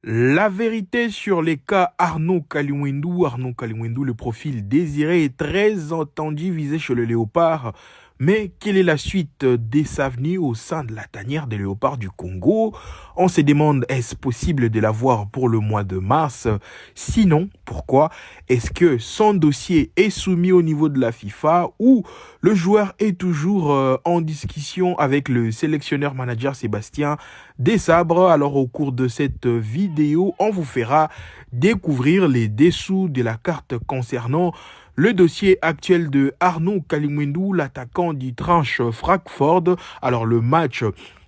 La vérité sur les cas Arnaud Kaliwindou. Le profil désiré est très entendu visé chez le léopard. Mais quelle est la suite des Saveni au sein de la tanière des léopards du Congo? On se demande, est-ce possible de l'avoir pour le mois de mars? Sinon, pourquoi? Est-ce que son dossier est soumis au niveau de la FIFA ou le joueur est toujours en discussion avec le sélectionneur-manager Sébastien Desabre? Alors au cours de cette vidéo, on vous fera découvrir les dessous de la carte concernant le dossier actuel de Arnaud Kaliwindou, l'attaquant du Tranche Francfort. Alors le match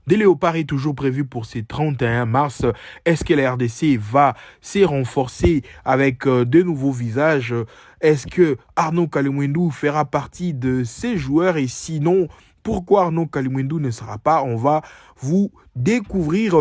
des Léopards est toujours prévu pour ce 31 mars. Est-ce que la RDC va se renforcer avec de nouveaux visages? Est-ce que Arnaud Kaliwindou fera partie de ces joueurs? Et sinon, pourquoi Arnaud Kaliwindou ne sera pas? On va vous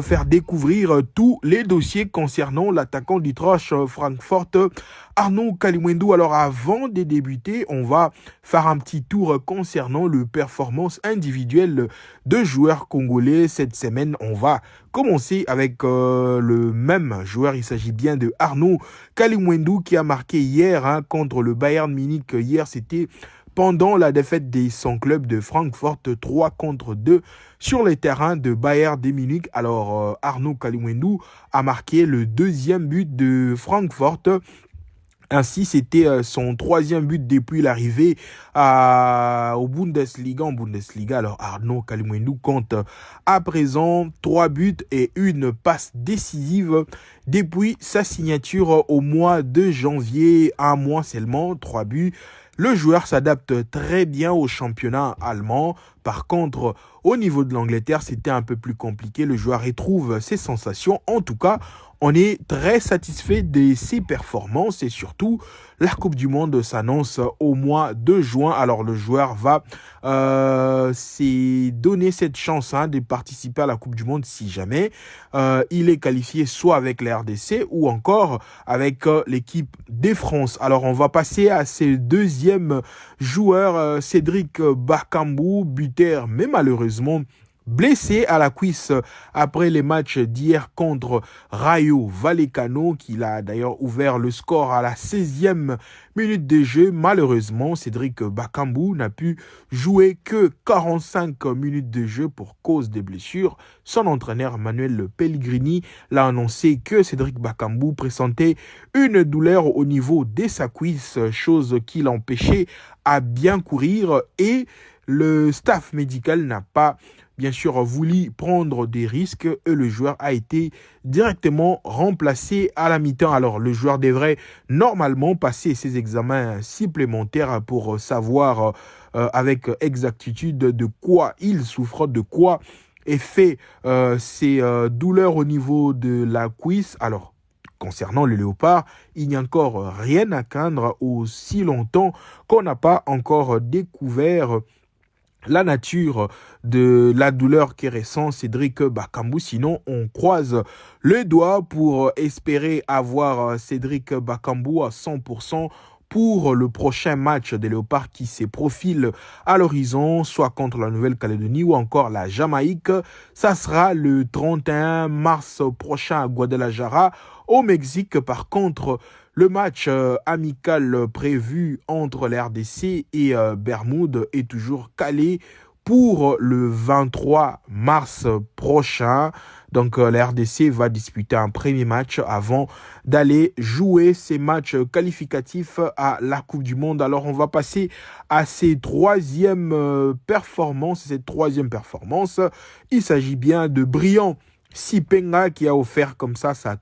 faire découvrir tous les dossiers concernant l'attaquant du Tranche Francfort, Arnaud Kaliwindou. Alors avant de débuter, on va faire un petit tour concernant le performance individuelle de joueurs congolais. Cette semaine, on va commencer avec le même joueur. Il s'agit bien de Arnaud Kaliwindou qui a marqué hier contre le Bayern Munich. Hier, c'était pendant la défaite de son club de Francfort 3-2 sur les terrains de Bayern de Munich. Alors Arnaud Kaliwindou a marqué le deuxième but de Francfort. Ainsi, c'était son troisième but depuis l'arrivée au Bundesliga. En Bundesliga, alors Arnaud Kaliwindou compte à présent 3 buts et une passe décisive depuis sa signature au mois de janvier. Un mois seulement, 3 buts. Le joueur s'adapte très bien au championnat allemand. Par contre, au niveau de l'Angleterre, c'était un peu plus compliqué. Le joueur retrouve ses sensations. En tout cas, on est très satisfait de ses performances et surtout, la Coupe du Monde s'annonce au mois de juin. Alors, le joueur va s'est donné cette chance de participer à la Coupe du Monde si jamais il est qualifié soit avec la RDC ou encore avec l'équipe de France. Alors, on va passer à ce deuxième joueur, Cédric Bakambu, buteur, mais malheureusement blessé à la cuisse après les matchs d'hier contre Rayo Vallecano, qui a d'ailleurs ouvert le score à la 16e minute de jeu. Malheureusement, Cédric Bakambu n'a pu jouer que 45 minutes de jeu pour cause des blessures. Son entraîneur Manuel Pellegrini l'a annoncé que Cédric Bakambu présentait une douleur au niveau de sa cuisse, chose qui l'empêchait à bien courir, et le staff médical n'a pas bien sûr voulu prendre des risques et le joueur a été directement remplacé à la mi-temps. Alors le joueur devrait normalement passer ses examens supplémentaires pour savoir avec exactitude de quoi il souffre, de quoi est fait ces douleurs au niveau de la cuisse. Alors concernant le léopard, il n'y a encore rien à craindre aussi longtemps qu'on n'a pas encore découvert la nature de la douleur qui ressent Cédric Bakambu. Sinon, on croise le doigt pour espérer avoir Cédric Bakambu à 100% pour le prochain match des Léopards qui se profile à l'horizon, soit contre la Nouvelle-Calédonie ou encore la Jamaïque. Ça sera le 31 mars prochain à Guadalajara, au Mexique. Par contre, le match amical prévu entre la RDC et Bermude est toujours calé pour le 23 mars prochain. Donc la RDC va disputer un premier match avant d'aller jouer ces matchs qualificatifs à la Coupe du Monde. Alors on va passer à cette troisième performance. Il s'agit bien de Brian Sipenga qui a offert comme ça sa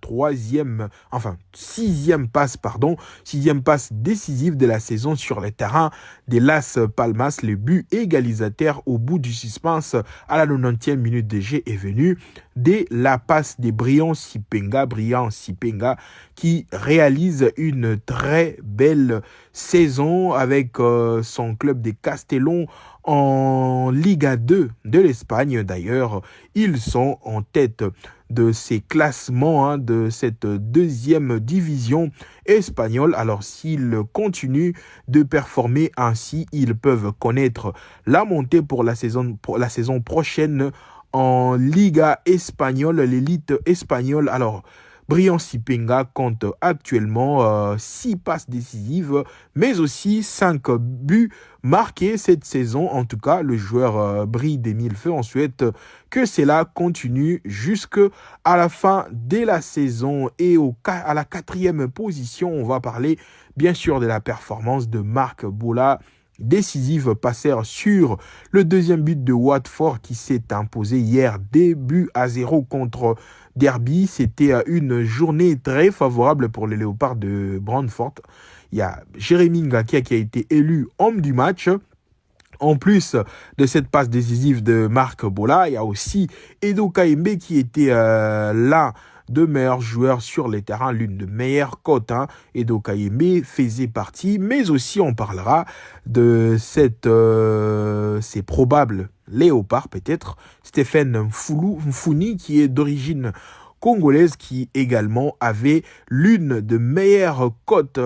sixième passe décisive de la saison sur le terrain des Las Palmas. Le but égalisateur au bout du suspense à la 90e minute de jeu est venu dès la passe de Brian Sipenga qui réalise une très belle saison avec son club de Castellón en Liga 2 de l'Espagne. D'ailleurs, ils sont en tête de ces classements de cette deuxième division espagnole. Alors, s'ils continuent de performer ainsi, ils peuvent connaître la montée pour la saison prochaine en Liga espagnole, l'élite espagnole. Alors, Brian Sipenga compte actuellement 6 passes décisives, mais aussi 5 buts marqués cette saison. En tout cas, le joueur brille des mille feux. On souhaite que cela continue jusqu'à la fin de la saison. Et à la 4e position, on va parler bien sûr de la performance de Marc Bola, décisive passeur sur le 2e but de Watford qui s'est imposé hier, 2-0 contre Derby. C'était une journée très favorable pour les Léopards de Brentford. Il y a Jérémy Ngakia qui a été élu homme du match. En plus de cette passe décisive de Marc Bola, il y a aussi Edo Kaembe qui était l'un des meilleurs joueurs sur les terrains, l'une des meilleures cotes. Edo Kaembe faisait partie, mais aussi on parlera de ces probables léopards peut-être, Stéphane Mfuni qui est d'origine congolaise, qui également avait l'une des meilleures cotes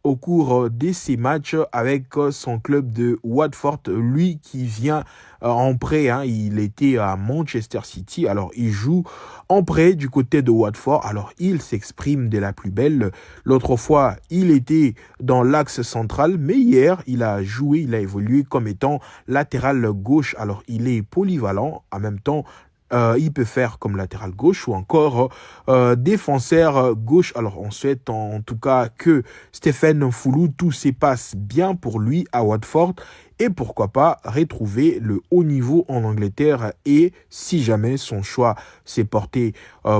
au cours de ces matchs avec son club de Watford, lui qui vient en prêt, il était à Manchester City, alors il joue en prêt du côté de Watford, alors il s'exprime de la plus belle. L'autre fois, il était dans l'axe central, mais hier, il a évolué comme étant latéral gauche, alors il est polyvalent, en même temps, il peut faire comme latéral gauche ou encore défenseur gauche. Alors on souhaite en tout cas que Stéphane Mfulu, tout se passe bien pour lui à Watford et pourquoi pas retrouver le haut niveau en Angleterre et si jamais son choix s'est porté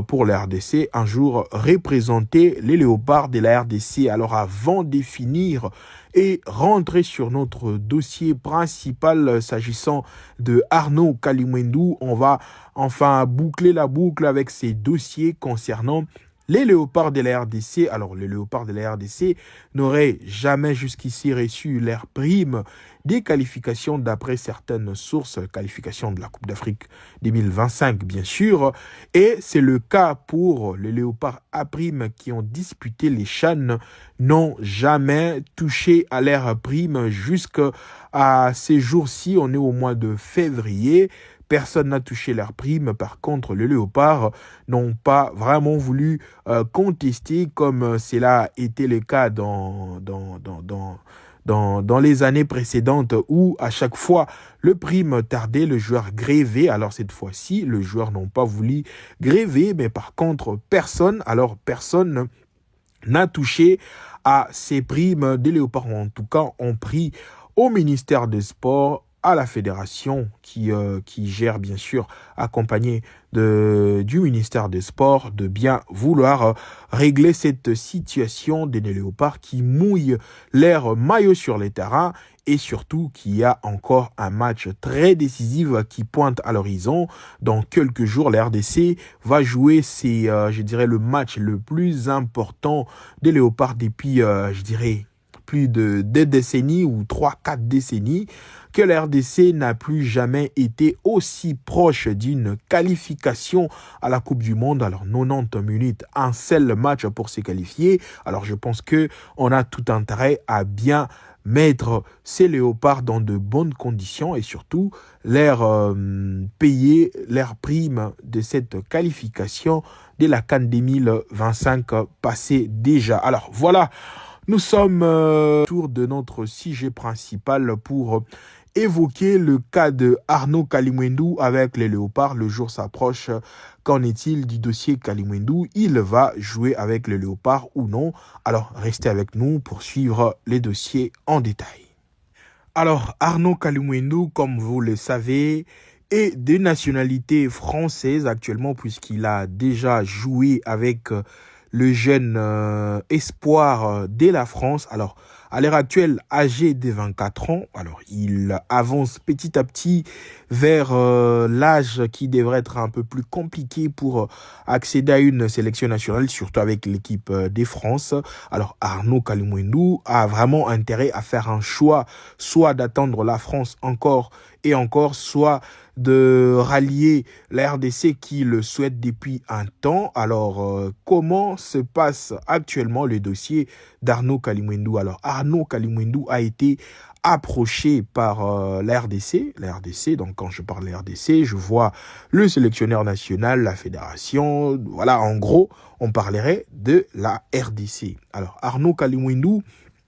pour la RDC, un jour représenter les Léopards de la RDC. Alors avant de finir et rentrer sur notre dossier principal s'agissant de Arnaud Kalimuendo, on va enfin boucler la boucle avec ces dossiers concernant les Léopards de la RDC. Alors, les Léopards de la RDC n'auraient jamais jusqu'ici reçu leur prime des qualifications d'après certaines sources, qualifications de la Coupe d'Afrique 2025 bien sûr, et c'est le cas pour les Léopards A' qui ont disputé les CHAN, n'ont jamais touché à leur prime jusqu'à ces jours-ci. On est au mois de février. Personne n'a touché leur prime. Par contre, les Léopards n'ont pas vraiment voulu contester comme cela a été le cas dans les années précédentes où à chaque fois le prime tardait, le joueur grévait. Alors cette fois-ci, le joueur n'a pas voulu gréver, mais par contre, personne n'a touché à ces primes des Léopards. En tout cas, ont pris au ministère des Sports, à la fédération qui gère bien sûr, accompagné du ministère des Sports, de bien vouloir régler cette situation des Léopards qui mouillent leur maillot sur les terrains et surtout qu'il y a encore un match très décisif qui pointe à l'horizon. Dans quelques jours, la RDC va jouer le match le plus important des Léopards depuis, plus de 2 décennies ou 3-4 décennies, que la RDC n'a plus jamais été aussi proche d'une qualification à la Coupe du Monde. Alors 90 minutes, un seul match pour se qualifier. Alors je pense que on a tout intérêt à bien mettre ces Léopards dans de bonnes conditions et surtout leur payer leur prime de cette qualification de la CAN 2025 passée déjà. Alors voilà, nous sommes autour de notre sujet principal pour évoquer le cas de Arnaud Kalimuendo avec les Léopards. Le jour s'approche. Qu'en est-il du dossier Kalimuendo? Il va jouer avec les Léopards ou non? Alors, restez avec nous pour suivre les dossiers en détail. Alors, Arnaud Kalimuendo, comme vous le savez, est de nationalité française actuellement puisqu'il a déjà joué avec le jeune espoir de la France. Alors, à l'heure actuelle, âgé de 24 ans, alors il avance petit à petit vers l'âge qui devrait être un peu plus compliqué pour accéder à une sélection nationale, surtout avec l'équipe de France. Alors Arnaud Kalimuendo a vraiment intérêt à faire un choix, soit d'attendre la France encore et encore soit de rallier la RDC qui le souhaite depuis un temps. Alors, comment se passe actuellement le dossier d'Arnaud Kalimwendou? Alors, Arnaud Kalimwendou a été approché par la RDC. La RDC, donc quand je parle de la RDC, je vois le sélectionneur national, la fédération. Voilà, en gros, on parlerait de la RDC. Alors, Arnaud Kalimwendou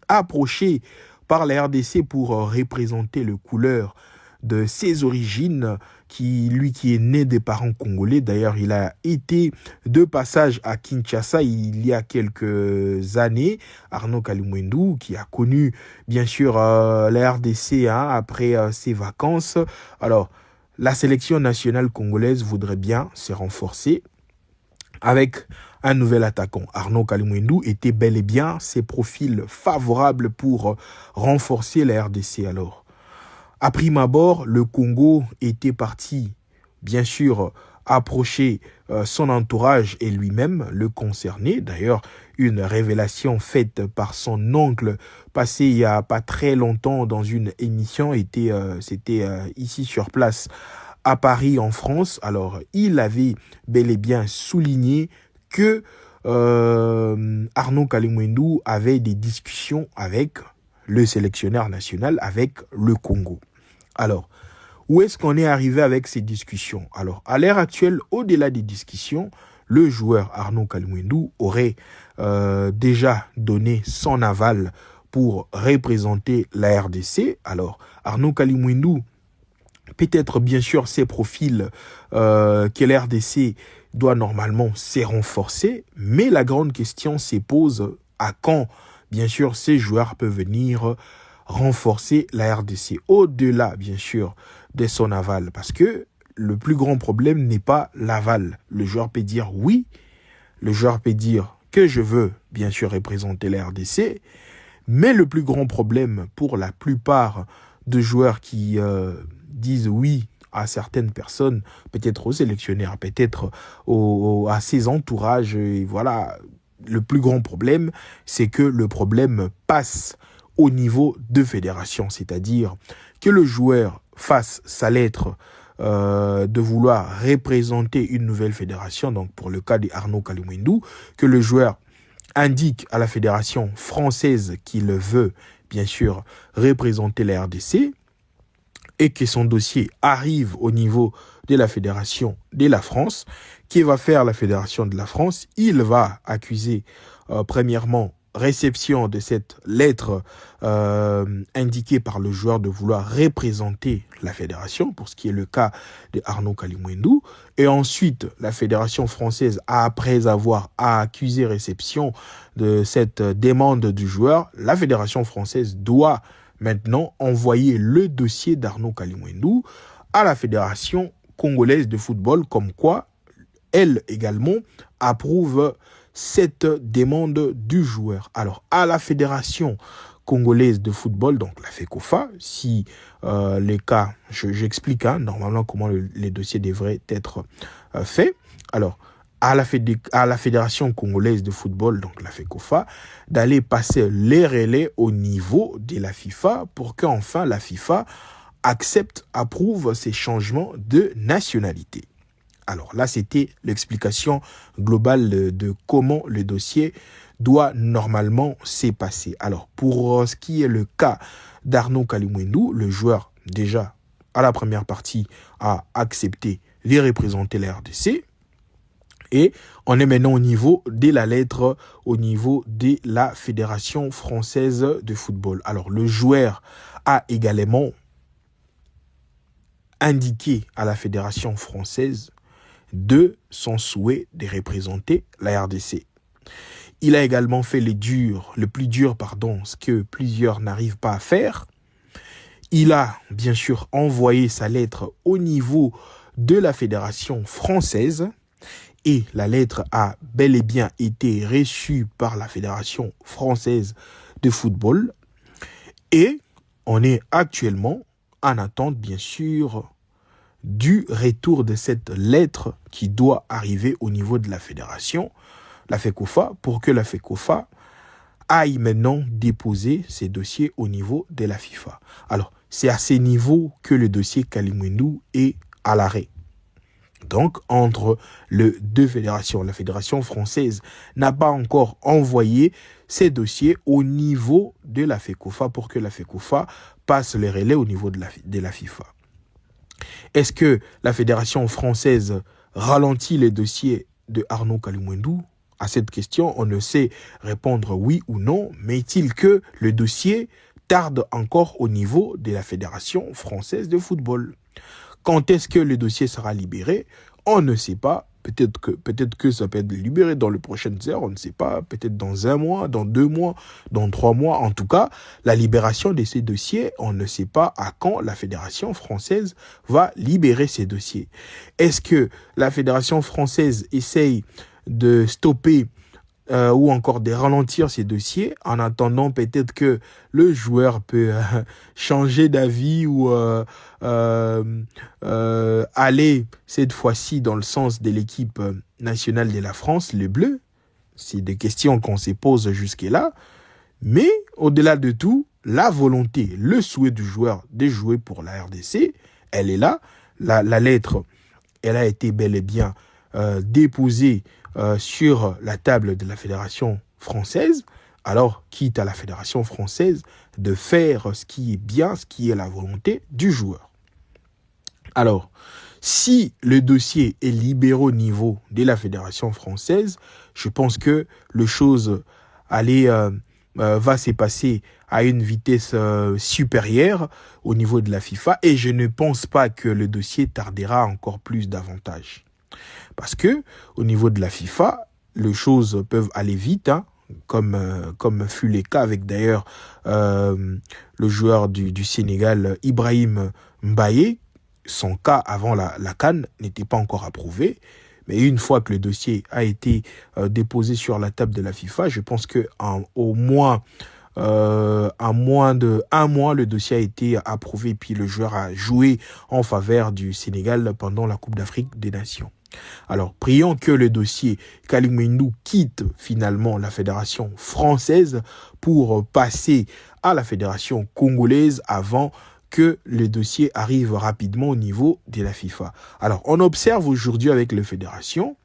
approché par la RDC pour représenter le couleur de ses origines, qui est né des parents congolais. D'ailleurs, il a été de passage à Kinshasa il y a quelques années. Arnaud Kalimwendou, qui a connu bien sûr la RDC après ses vacances. Alors, la sélection nationale congolaise voudrait bien se renforcer avec un nouvel attaquant. Arnaud Kalimwendou était bel et bien ses profils favorables pour renforcer la RDC. Alors, à prime abord, le Congo était parti, bien sûr, approcher son entourage et lui-même le concerné. D'ailleurs, une révélation faite par son oncle, passée il n'y a pas très longtemps dans une émission, c'était ici sur place à Paris, en France. Alors, il avait bel et bien souligné que Arnaud Kalimwendou avait des discussions avec le sélectionneur national, avec le Congo. Alors, où est-ce qu'on est arrivé avec ces discussions? Alors, à l'heure actuelle, au-delà des discussions, le joueur Arnaud Kalimwendou aurait déjà donné son aval pour représenter la RDC. Alors, Arnaud Kalimwendou, peut-être bien sûr ces profils que la RDC doit normalement se renforcer, mais la grande question se pose à quand, bien sûr, ces joueurs peuvent venir renforcer la RDC, au-delà, bien sûr, de son aval, parce que le plus grand problème n'est pas l'aval. Le joueur peut dire oui, le joueur peut dire que je veux, bien sûr, représenter la RDC, mais le plus grand problème pour la plupart de joueurs qui disent oui à certaines personnes, peut-être aux sélectionneurs, peut-être à ses entourages, et voilà, le plus grand problème, c'est que le problème passe au niveau de fédération, c'est-à-dire que le joueur fasse sa lettre de vouloir représenter une nouvelle fédération, donc pour le cas d'Arnaud Kalimwendou, que le joueur indique à la fédération française qu'il veut, bien sûr, représenter la RDC, et que son dossier arrive au niveau de la fédération de la France. Qui va faire la fédération de la France? Il va accuser premièrement réception de cette lettre indiquée par le joueur de vouloir représenter la fédération, pour ce qui est le cas de Arnaud Kalimwendou. Et ensuite, la fédération française, après avoir accusé réception de cette demande du joueur, la fédération française doit maintenant envoyer le dossier d'Arnaud Kalimwendou à la fédération congolaise de football, comme quoi elle également approuve cette demande du joueur. Alors, à la fédération congolaise de football, donc la FECOFA, si les cas, j'explique normalement comment les dossiers devraient être faits. Alors, à la fédération congolaise de football, donc la FECOFA, d'aller passer les relais au niveau de la FIFA pour qu'enfin la FIFA accepte, approuve ces changements de nationalité. Alors là, c'était l'explication globale de comment le dossier doit normalement se passer. Alors, pour ce qui est le cas d'Arnaud Kalimwendou, le joueur, déjà, à la première partie, a accepté de représenter la RDC. Et on est maintenant au niveau de la lettre, au niveau de la Fédération française de football. Alors, le joueur a également indiqué à la Fédération française de son souhait de représenter la RDC. Il a également fait le plus dur, ce que plusieurs n'arrivent pas à faire. Il a bien sûr envoyé sa lettre au niveau de la Fédération française et la lettre a bel et bien été reçue par la Fédération française de football. Et on est actuellement en attente, bien sûr, du retour de cette lettre qui doit arriver au niveau de la fédération, la FECOFA, pour que la FECOFA aille maintenant déposer ses dossiers au niveau de la FIFA. Alors, c'est à ces niveaux que le dossier Kalimwendou est à l'arrêt. Donc, entre les deux fédérations, la fédération française n'a pas encore envoyé ces dossiers au niveau de la FECOFA pour que la FECOFA passe les relais au niveau de la FIFA. Est-ce que la fédération française ralentit les dossiers de Arnaud Kalimwendou? À cette question, on ne sait répondre oui ou non, mais est-il que le dossier tarde encore au niveau de la fédération française de football? Quand est-ce que le dossier sera libéré? On ne sait pas. Peut-être que ça peut être libéré dans les prochaines heures, on ne sait pas. Peut-être dans 1 mois, dans 2 mois, dans 3 mois. En tout cas, la libération de ces dossiers, on ne sait pas à quand la fédération française va libérer ces dossiers. Est-ce que la fédération française essaye de stopper ou encore de ralentir ces dossiers en attendant peut-être que le joueur peut changer d'avis ou aller cette fois-ci dans le sens de l'équipe nationale de la France, les Bleus? C'est des questions qu'on se pose jusque-là. Mais au-delà de tout, la volonté, le souhait du joueur de jouer pour la RDC, elle est là. La lettre, elle a été bel et bien déposée sur la table de la fédération française. Alors, quitte à la fédération française de faire ce qui est bien, ce qui est la volonté du joueur. Alors, si le dossier est libéré au niveau de la fédération française, je pense que le chose va se passer à une vitesse supérieure au niveau de la FIFA et je ne pense pas que le dossier tardera encore plus davantage. Parce que au niveau de la FIFA, les choses peuvent aller vite, hein, comme fut le cas avec d'ailleurs le joueur du Sénégal, Ibrahim Mbaye. Son cas avant la CAN n'était pas encore approuvé. Mais une fois que le dossier a été déposé sur la table de la FIFA, je pense que en moins de 1 mois, le dossier a été approuvé. Puis le joueur a joué en faveur du Sénégal pendant la Coupe d'Afrique des Nations. Alors, prions que le dossier Kalimwendou quitte finalement la fédération française pour passer à la fédération congolaise avant que le dossier arrive rapidement au niveau de la FIFA. Alors, on observe aujourd'hui avec les fédérations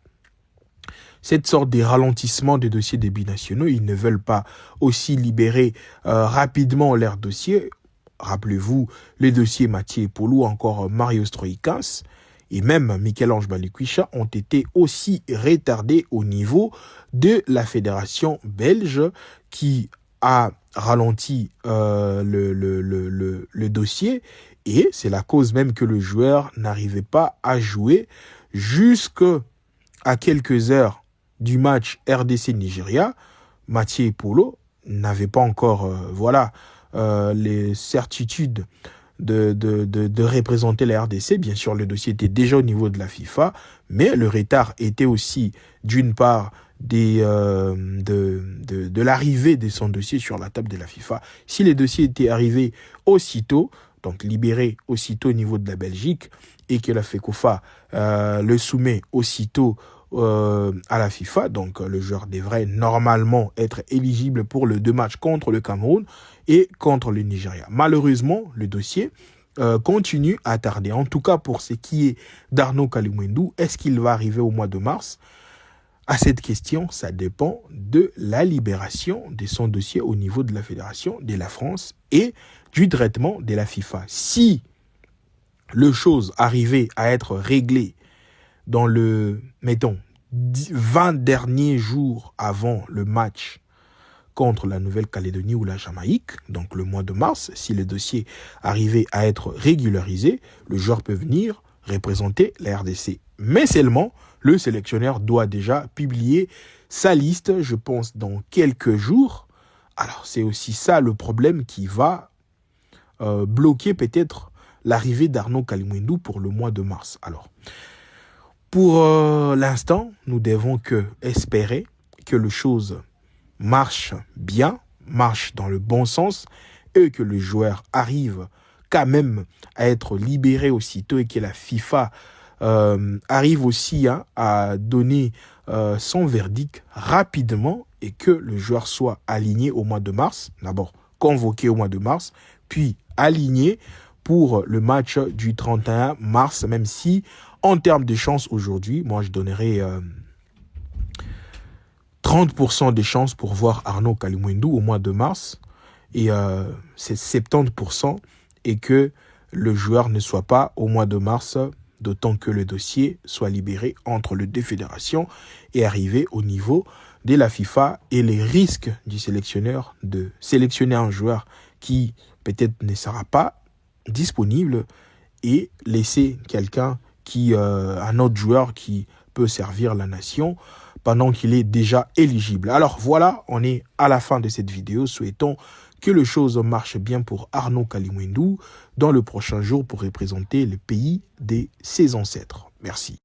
cette sorte de ralentissement des dossiers des binationaux. Ils ne veulent pas aussi libérer rapidement leurs dossiers. Rappelez-vous, les dossiers Mathieu Polo, encore Mario Stroikans, et même Michel-Ange Balikwisha ont été aussi retardés au niveau de la fédération belge qui a ralenti le dossier et c'est la cause même que le joueur n'arrivait pas à jouer jusqu'à quelques heures du match RDC-Nigeria. Mathieu Polo n'avait pas encore les certitudes de représenter la RDC. Bien sûr, le dossier était déjà au niveau de la FIFA, mais le retard était aussi d'une part de l'arrivée de son dossier sur la table de la FIFA. Si les dossiers étaient arrivés aussitôt, donc libérés aussitôt au niveau de la Belgique, et que la FECOFA le soumet aussitôt à la FIFA, donc le joueur devrait normalement être éligible pour les 2 matchs contre le Cameroun et contre le Nigeria. Malheureusement, le dossier continue à tarder. En tout cas, pour ce qui est d'Arnaud Kalimwendou, est-ce qu'il va arriver au mois de mars? À cette question, ça dépend de la libération de son dossier au niveau de la Fédération de la France et du traitement de la FIFA. Si le chose arrivait à être réglé dans le, 20 derniers jours avant le match contre la Nouvelle-Calédonie ou la Jamaïque, donc le mois de mars, si le dossier arrivait à être régularisé, le joueur peut venir représenter la RDC. Mais seulement, le sélectionneur doit déjà publier sa liste, je pense, dans quelques jours. Alors, c'est aussi ça le problème qui va bloquer peut-être l'arrivée d'Arnaud Kalimwendou pour le mois de mars. Alors, pour l'instant, nous devons espérer que les choses marchent bien, marchent dans le bon sens et que le joueur arrive quand même à être libéré aussitôt et que la FIFA arrive aussi à donner son verdict rapidement et que le joueur soit aligné au mois de mars, d'abord convoqué au mois de mars, puis aligné pour le match du 31 mars, même si en termes de chances aujourd'hui, moi je donnerais 30% des chances pour voir Arnaud Kalimuendo au mois de mars, et c'est 70% et que le joueur ne soit pas au mois de mars, d'autant que le dossier soit libéré entre les deux fédérations et arrivé au niveau de la FIFA, et les risques du sélectionneur de sélectionner un joueur qui peut-être ne sera pas disponible et laisser quelqu'un un autre joueur qui peut servir la nation pendant qu'il est déjà éligible. Alors voilà, on est à la fin de cette vidéo. Souhaitons que les choses marchent bien pour Arnaud Kalimuendo dans le prochain jour pour représenter le pays de ses ancêtres. Merci.